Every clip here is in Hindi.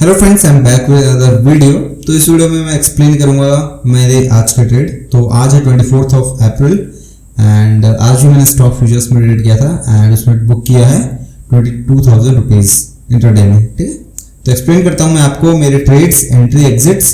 Hello friends, I am back with another video. तो इस वीडियो में मैं एक्सप्लेन करूंगा मेरे आज का ट्रेड। तो आज है 24 अप्रैल एंड आज भी मैंने स्टॉक फ्यूचर्स में ट्रेड किया था एंड उसमें बुक किया है 22,000 रुपीज़ इंटरडे में। ठीक है, तो एक्सप्लेन करता हूं मैं आपको मेरे ट्रेड्स, एंट्री, एग्जिट्स,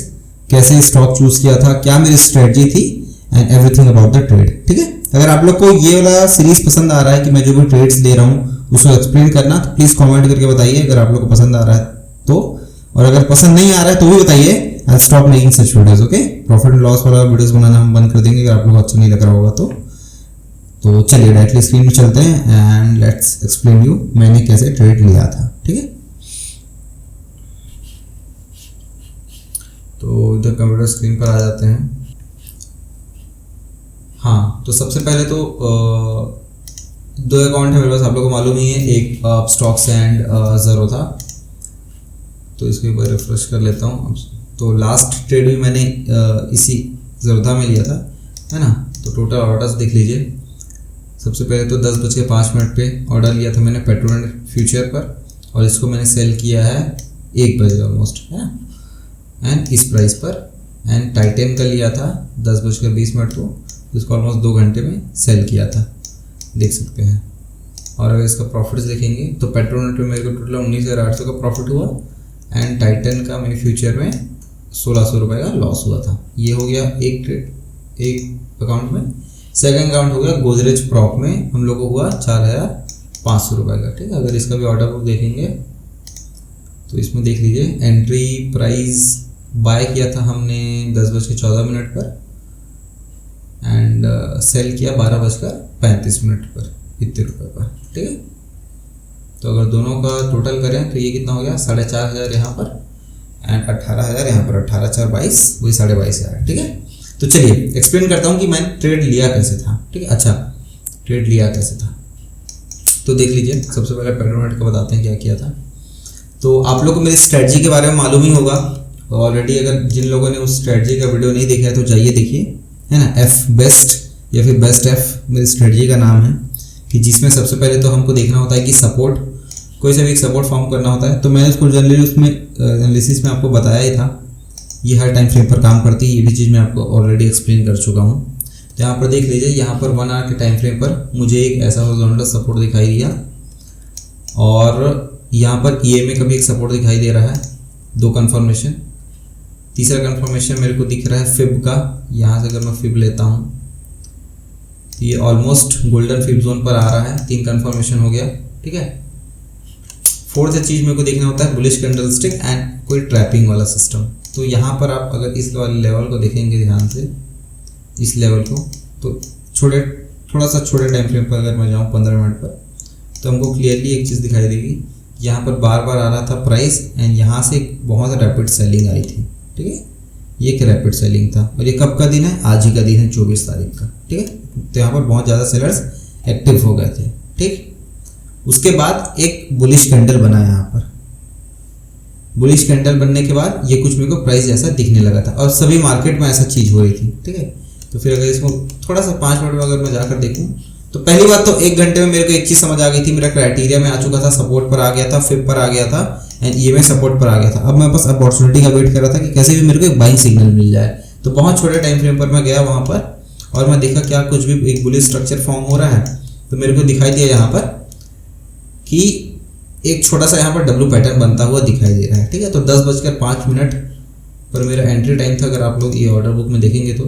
कैसे स्टॉक चूज किया था, क्या मेरी स्ट्रेटजी थी and everything about the trade. ठीक है, अगर आप लोग को ये वाला सीरीज पसंद आ रहा है कि मैं जो भी ट्रेड्स ले रहा हूँ उसको एक्सप्लेन करना, तो प्लीज़ कॉमेंट करके बताइए अगर आप लोग को पसंद आ रहा है तो, और अगर पसंद नहीं आ रहा है तो भी बताइए। I stop making such videos. Okay, profit and loss वाला वीडियोस बनाना हम बंद कर देंगे अगर आप लोगों को अच्छा नहीं लग रहा होगा तो चलिए डायरेक्टली स्क्रीन में चलते हैं एंड लेट्स एक्सप्लेन यू मैंने कैसे ट्रेड लिया था। ठीक है, तो इधर कंप्यूटर स्क्रीन पर आ जाते हैं। हाँ, तो सबसे पहले तो दो अकाउंट है मेरे पास, आप लोगों को मालूम ही है। एक स्टॉक्स एंड ज़रो था, तो इसको एक बार रिफ्रेश कर लेता हूँ। तो लास्ट ट्रेड भी मैंने इसी ज़रोधा में लिया था, है ना। तो टोटल ऑर्डर्स देख लीजिए। सबसे पहले तो 10:05 पे ऑर्डर लिया था मैंने पेट्रोनेट फ्यूचर पर, और इसको मैंने सेल किया है 1 बजे ऑलमोस्ट, है ना, एंड इस प्राइस पर। एंड टाइटन का लिया था 10:20 को, इसको ऑलमोस्ट 2 घंटे में सेल किया था, देख सकते हैं। और अगर इसका प्रॉफिट्स देखेंगे तो पेट्रोनेट में मेरे को टोटल 19,800 का प्रॉफिट हुआ एंड टाइटन का मेरे फ्यूचर में 1,600 रुपये का लॉस हुआ था। ये हो गया एक ट्रेड एक अकाउंट में। सेकंड अकाउंट हो गया गोदरेज प्रॉप में, हम लोग को हुआ 4,500 रुपये का। ठीक है, अगर इसका भी ऑर्डर बुक देखेंगे तो इसमें देख लीजिए एंट्री प्राइस बाय किया था हमने 10:14 पर एंड सेल किया 12:35 पर, इतने रुपये पर। ठीक है, तो अगर दोनों का टोटल करें तो ये कितना हो गया 4,500 यहाँ पर एंड 18,000 यहाँ पर। 18 4 22, वही 22,500। ठीक है, तो चलिए एक्सप्लेन करता हूँ कि मैंने ट्रेड लिया कैसे था। ठीक है, अच्छा ट्रेड लिया कैसे था तो देख लीजिए। सबसे पहले पेट्रोनेट का बताते हैं क्या किया था। तो आप लोग को मेरी स्ट्रेटजी के बारे में मालूम ही होगा ऑलरेडी। अगर जिन लोगों ने उस स्ट्रेटजी का वीडियो नहीं देखा है तो जाइए देखिए, है ना। एफ बेस्ट या फिर बेस्ट एफ मेरी स्ट्रेटजी का नाम है, कि जिसमें सबसे पहले तो हमको देखना होता है कि सपोर्ट, कोई सा भी एक सपोर्ट फॉर्म करना होता है। तो मैंने उसको जनरली उसमें एनालिसिस में आपको बताया ही था। ये हर टाइम फ्रेम पर काम करती है, ये भी चीज़ मैं आपको ऑलरेडी एक्सप्लेन कर चुका हूँ। तो यहाँ पर देख लीजिए, यहाँ पर 1 आवर के टाइम फ्रेम पर मुझे एक ऐसा हॉरिजॉन्टल सपोर्ट दिखाई दिया, और यहाँ पर EMA का भी एक सपोर्ट दिखाई दे रहा है, 2 कन्फर्मेशन। तीसरा कन्फर्मेशन मेरे को दिख रहा है फिब का। यहाँ से अगर मैं फिब लेता हूँ ये ऑलमोस्ट गोल्डन फिब जोन पर आ रहा है, 3 कन्फर्मेशन हो गया। ठीक है, फोर्थ चीज़ मेरे को देखना होता है बुलिश कैंडलस्टिक एंड कोई ट्रैपिंग वाला सिस्टम। तो यहाँ पर आप अगर इस वाले लेवल को देखेंगे ध्यान से, इस लेवल को, तो थोड़ा सा छोटे टाइम फ्रेम पर अगर मैं जाऊँ 15 मिनट पर, तो हमको क्लियरली एक चीज़ दिखाई देगी। यहाँ पर बार बार आ रहा था प्राइस एंड यहाँ से बहुत रैपिड सेलिंग आई थी। ठीक है, ये एक रैपिड सेलिंग था, और ये कब का दिन है, आज ही का दिन है, 24 तारीख का। ठीक है, तो यहाँ पर बहुत ज़्यादा सेलर्स एक्टिव हो गए थे। ठीक, उसके बाद एक बुलिश कैंडल बना यहाँ पर। बुलिश कैंडल बनने के बाद ये कुछ मेरे को प्राइस जैसा दिखने लगा था, और सभी मार्केट में ऐसा चीज़ हो रही थी। ठीक है, तो फिर अगर इसको थोड़ा सा 5 मिनट में अगर मैं जाकर देखूँ तो पहली बात तो 1 घंटे में मेरे को एक चीज़ समझ आ गई थी, मेरा क्राइटेरिया में आ चुका था, सपोर्ट पर आ गया था, फिब पर आ गया था एंड EMA सपोर्ट पर आ गया था। अब मैं बस अपॉर्चुनिटी का वेट कर रहा था कि कैसे भी मेरे को एक बाइंग सिग्नल मिल जाए। तो बहुत छोटे टाइम फ्रेम पर मैं गया वहाँ पर और मैं देखा क्या कुछ भी एक बुलिश स्ट्रक्चर फॉर्म हो रहा है। तो मेरे को दिखाई दिया यहाँ पर कि एक छोटा सा यहाँ पर W पैटर्न बनता हुआ दिखाई दे रहा है। ठीक है, तो 10:05 पर मेरा एंट्री टाइम था। अगर आप लोग ये ऑर्डर बुक में देखेंगे तो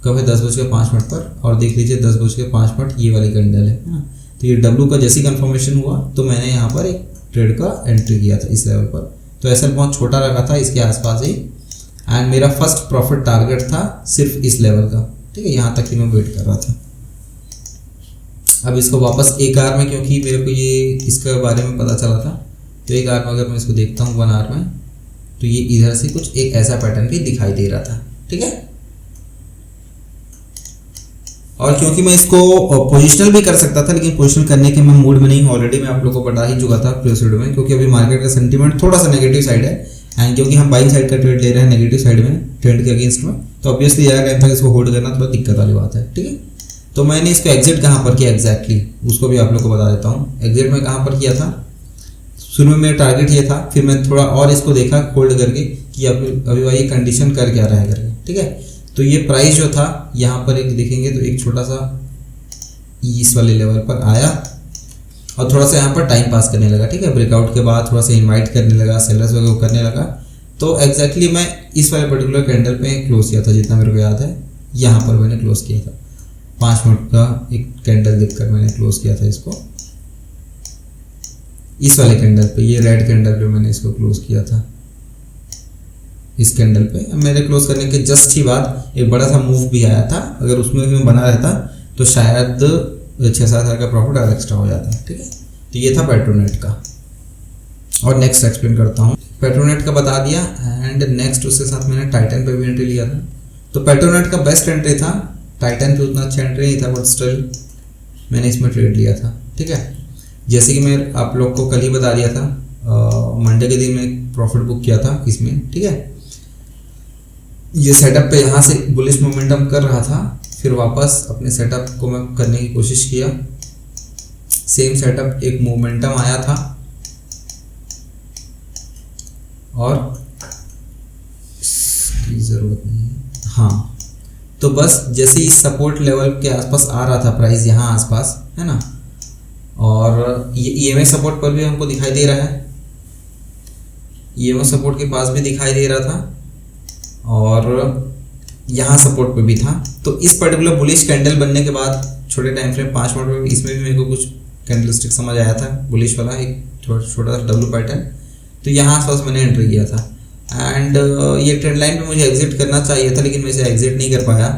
कब है, 10:05 पर, और देख लीजिए 10:05 ये वाली कैंडल है ना। तो ये W का जैसी कंफर्मेशन हुआ तो मैंने यहाँ पर एक ट्रेड का एंट्री किया था इस लेवल पर। तो ऐसा बहुत छोटा रखा था, इसके आसपास ही, एंड मेरा फर्स्ट प्रॉफिट टारगेट था सिर्फ इस लेवल का। ठीक है, यहाँ तक ही मैं वेट कर रहा था। अब इसको वापस 1 आवर में, क्योंकि मेरे को ये इसके बारे में पता चला था, तो 1 आवर में अगर मैं इसको देखता हूँ 1 आवर में, तो ये इधर से कुछ एक ऐसा पैटर्न भी दिखाई दे रहा था। ठीक है, और क्योंकि मैं इसको पोजिशनल भी कर सकता था, लेकिन पोजिशनल करने के मैं मूड में नहीं हूँ। ऑलरेडी मैं आप लोगों को बता ही चुका था प्रीवियस वीडियो में, क्योंकि अभी मार्केट का सेंटीमेंट थोड़ा सा नेगेटिव साइड है एंड क्योंकि हम बाइंग साइड का ट्रेड ले रहे हैं नेगेटिव साइड में, ट्रेंड के अगेंस्ट में, तो ऑब्वियसली ज़्यादा टाइम तक इसको होल्ड करना थोड़ा दिक्कत वाली बात है। ठीक है, तो मैंने इसको एग्जिट कहाँ पर किया एग्जैक्टली उसको भी आप लोग को बता देता हूँ। एग्जिट में कहाँ पर किया था, शुरू में मेरा टारगेट ये था, फिर मैं थोड़ा और इसको देखा होल्ड करके कि अभी भाई ये कंडीशन कर क्या रहा है करके, ठीक है। तो ये प्राइस जो था यहाँ पर एक देखेंगे तो एक छोटा सा इस वाले लेवल पर आया और थोड़ा सा यहाँ पर टाइम पास करने लगा, ठीक है। ब्रेकआउट के बाद थोड़ा सा इनवाइट करने लगा, सेलर्स वगैरह करने लगा। तो एग्जैक्टली मैं इस वाले पर्टिकुलर कैंडल पे क्लोज किया था, जितना मेरे को याद है यहाँ पर मैंने क्लोज किया था। 5 मिनट का एक कैंडल देखकर मैंने क्लोज किया था इसको, इस वाले कैंडल पे, ये रेड कैंडल पे मैंने इसको क्लोज किया था। इस कैंडल पे मेरे क्लोज करने के जस्ट ही बाद एक बड़ा सा मूव भी आया था। अगर उसमें भी मैं बना रहता तो शायद 6-7 हज़ार का प्रॉफिट और एक्स्ट्रा हो जाता है, ठीक है। तो ये था पेट्रोनेट का। और नेक्स्ट एक्सप्लेन करता हूँ। पेट्रोनेट का बता दिया एंड नेक्स्ट उसके साथ मैंने टाइटन पे भी एंट्री लिया था। तो पेट्रोनेट का बेस्ट एंट्री था, टाइटन पे उतना अच्छा एंट्री नहीं था, बट स्टिल मैंने इसमें ट्रेड लिया था, ठीक है। जैसे कि मैं आप लोग को कल ही बता दिया था, मंडे के दिन मैं प्रॉफिट बुक किया था इसमें, ठीक है। ये सेटअप पे यहाँ से बुलिश मोमेंटम कर रहा था, फिर वापस अपने सेटअप को मैं करने की कोशिश किया। सेम सेटअप, एक मोमेंटम आया था और इसकी ज़रूरत नहीं है, हाँ। तो बस जैसे इस सपोर्ट लेवल के आसपास आ रहा था प्राइस, यहाँ आसपास है ना, और ये ईएमए सपोर्ट पर भी हमको दिखाई दे रहा है, ईएमए सपोर्ट के पास भी दिखाई दे रहा था और यहाँ सपोर्ट पे भी था। तो इस पर्टिकुलर बुलिश कैंडल बनने के बाद छोटे टाइम फ्रेम 5 मिनट में इसमें भी मेरे को कुछ कैंडलस्टिक समझ आया था, बुलिश वाला एक छोटा सा डब्ल्यू पैटर्न। तो यहाँ आसपास मैंने एंट्री किया था एंड ये ट्रेंड लाइन पे मुझे एग्जिट करना चाहिए था, लेकिन मैं इसे एग्जिट नहीं कर पाया।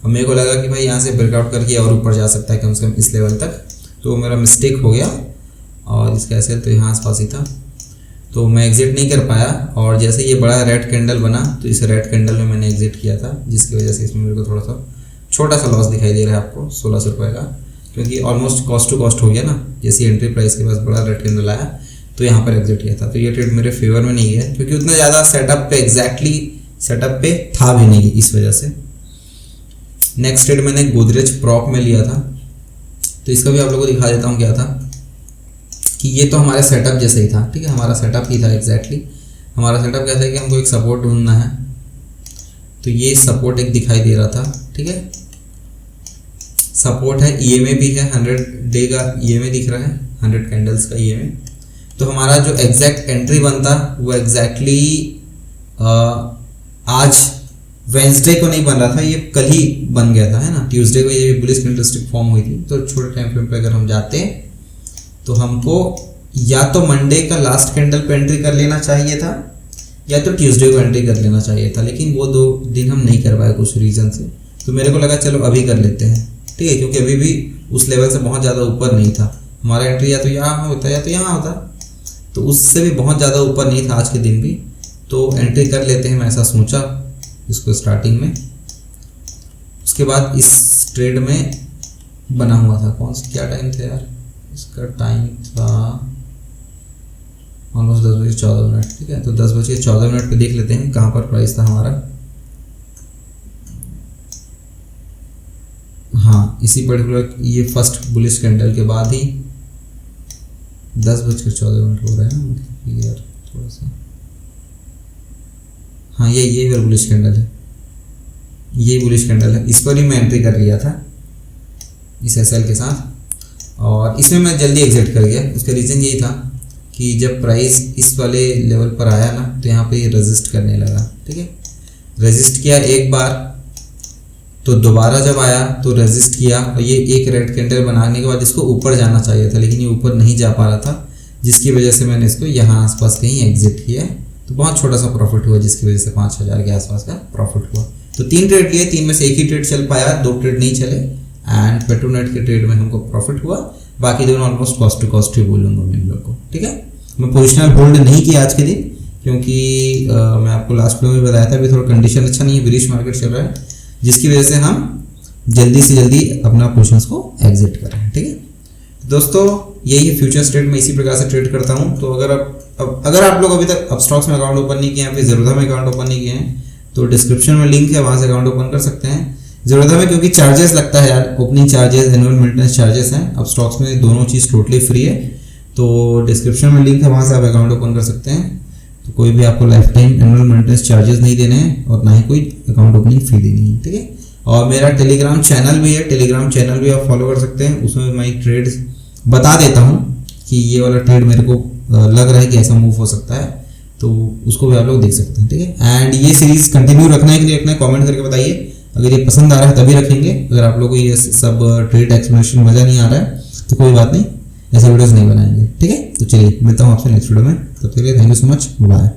और मेरे को लगा कि भाई यहाँ से ब्रेकआउट करके और ऊपर जा सकता है कम से कम इस लेवल तक, तो मेरा मिस्टेक हो गया। और इसका ऐसे तो यहाँ आसपास ही था, तो मैं एग्जिट नहीं कर पाया। और जैसे ये बड़ा रेड कैंडल बना तो इस रेड कैंडल में मैंने एग्जिट किया था, जिसकी वजह से इसमें मेरे को थोड़ा सा छोटा सा लॉस दिखाई दे रहा है आपको 1600 रुपये का, क्योंकि ऑलमोस्ट कॉस्ट टू कॉस्ट हो गया ना। जैसे एंट्री प्राइस के पास बड़ा रेड कैंडल आया तो यहाँ पर एग्जिट किया था। तो ये ट्रेड मेरे फेवर में नहीं है, क्योंकि उतना ज़्यादा सेटअप पे एग्जैक्टली सेटअप पे था भी नहीं इस वजह से। नेक्स्ट ट्रेड मैंने गोदरेज प्रॉप में लिया था, तो इसका भी आप लोगों को दिखा देता हूँ क्या था कि ये तो हमारे सेटअप जैसे ही था, ठीक है। हमारा सेटअप ही था एग्जैक्टली। हमारा सेटअप क्या था कि हमको एक सपोर्ट ढूंढना है, तो ये सपोर्ट एक दिखाई दे रहा था, ठीक है। सपोर्ट है, ईएमए भी है, 100 डे का ईएमए दिख रहा है, 100 कैंडल्स का ईएमए। तो हमारा जो एग्जैक्ट एंट्री बनता वो एग्जैक्टली आज वेंसडे को नहीं बन रहा था, ये कल ही बन गया था, है ना। ट्यूसडे को ये बुलिश कैंडलस्टिक फॉर्म हुई थी। तो छोटे टाइम फ्रेम पे अगर हम जाते तो हमको या तो मंडे का लास्ट कैंडल पे एंट्री कर लेना चाहिए था, या तो ट्यूसडे को एंट्री कर लेना चाहिए था, लेकिन वो 2 दिन हम नहीं कर पाए कुछ रीज़न से। तो मेरे को लगा चलो अभी कर लेते हैं, ठीक है, क्योंकि अभी भी उस लेवल से बहुत ज़्यादा ऊपर नहीं था। हमारा एंट्री या तो यहाँ होता या तो यहाँ होता, तो उससे भी बहुत ज़्यादा ऊपर नहीं था आज के दिन भी। तो एंट्री कर लेते हैं, मैं ऐसा सोचा इसको स्टार्टिंग में। उसके बाद इस ट्रेड में बना हुआ था, कौन सा क्या टाइम था यार, इसका टाइम था ऑलमोस्ट 10:14, ठीक है। तो 10:14 पे देख लेते हैं कहाँ पर प्राइस था हमारा। हाँ, इसी पर्टिकुलर ये फर्स्ट बुलिश कैंडल के बाद ही 10:14 हो रहा है ना, मतलब यार थोड़ा सा, हाँ ये बुलिश कैंडल है, ये बुलिश कैंडल है। इस पर ही मैं एंट्री कर लिया था इस एसएल के साथ, और इसमें मैं जल्दी एग्जिट कर गया। उसका रीज़न यही था कि जब प्राइस इस वाले लेवल पर आया ना, तो यहाँ पे ये रेजिस्ट करने लगा, ठीक है। रेजिस्ट किया एक बार, तो दोबारा जब आया तो रेजिस्ट किया, और ये एक रेड कैंडल बनाने के बाद इसको ऊपर जाना चाहिए था, लेकिन ये ऊपर नहीं जा पा रहा था, जिसकी वजह से मैंने इसको यहाँ आसपास कहीं एग्जिट किया। तो बहुत छोटा सा प्रॉफिट हुआ, जिसकी वजह से 5000 के आसपास का प्रॉफिट हुआ। तो 3 ट्रेड लिए, 3 में से एक ही ट्रेड चल पाया, 2 ट्रेड नहीं चले। एंड पेट्रोनेट के ट्रेड में हमको प्रॉफिट हुआ, बाकी दोनों ऑलमोस्ट कॉस्ट टू कॉस्ट ही बोलूँगा मैं इन लोग को, ठीक है। मैं पोजिशनल होल्ड नहीं किया आज के दिन, क्योंकि मैं आपको लास्ट में भी बताया था अभी थोड़ा कंडीशन अच्छा नहीं है, बिरिश मार्केट चल रहा है, जिसकी वजह से हम जल्दी से जल्दी अपना पोजिशंस को एग्जिट कर रहे हैं, ठीक है। दोस्तों यही है फ्यूचर ट्रेड में इसी प्रकार से ट्रेड करता हूँ। तो अगर आप लोग अभी तक अपस्टॉक्स में अकाउंट ओपन नहीं किए हैं, फिर ज़रूरत में अकाउंट ओपन नहीं किए हैं, तो डिस्क्रिप्शन में लिंक है, वहाँ से अकाउंट ओपन कर सकते हैं। ज़रूरत में क्योंकि चार्जेस लगता है यार, opening charges, annual maintenance charges हैं। अपस्टॉक्स में दोनों चीज़ टोटली फ्री है, तो डिस्क्रिप्शन में लिंक है, वहाँ से आप अकाउंट ओपन कर सकते हैं। तो कोई भी आपको life time annual maintenance charges नहीं देने हैं और ना ही कोई अकाउंट ओपनिंग फी देनी है, ठीक है। और मेरा टेलीग्राम चैनल भी है, टेलीग्राम चैनल भी आप फॉलो कर सकते हैं। उसमें मैं ट्रेड्स बता देता हूँ कि ये वाला ट्रेड मेरे को लग रहा है कि ऐसा मूव हो सकता है, तो उसको भी आप लोग देख सकते हैं, ठीक है। एंड ये सीरीज कंटिन्यू रखना है कि नहीं रखना है, कमेंट करके बताइए। अगर ये पसंद आ रहा है तभी रखेंगे, अगर आप लोगों को ये सब ट्रेड एक्सप्लेनेशन मज़ा नहीं आ रहा है तो कोई बात नहीं, ऐसे वीडियोस नहीं बनाएंगे, ठीक है। तो चलिए मिलता हूँ आपसे नेक्स्ट वीडियो में, तब तक के लिए thank you so much, bye.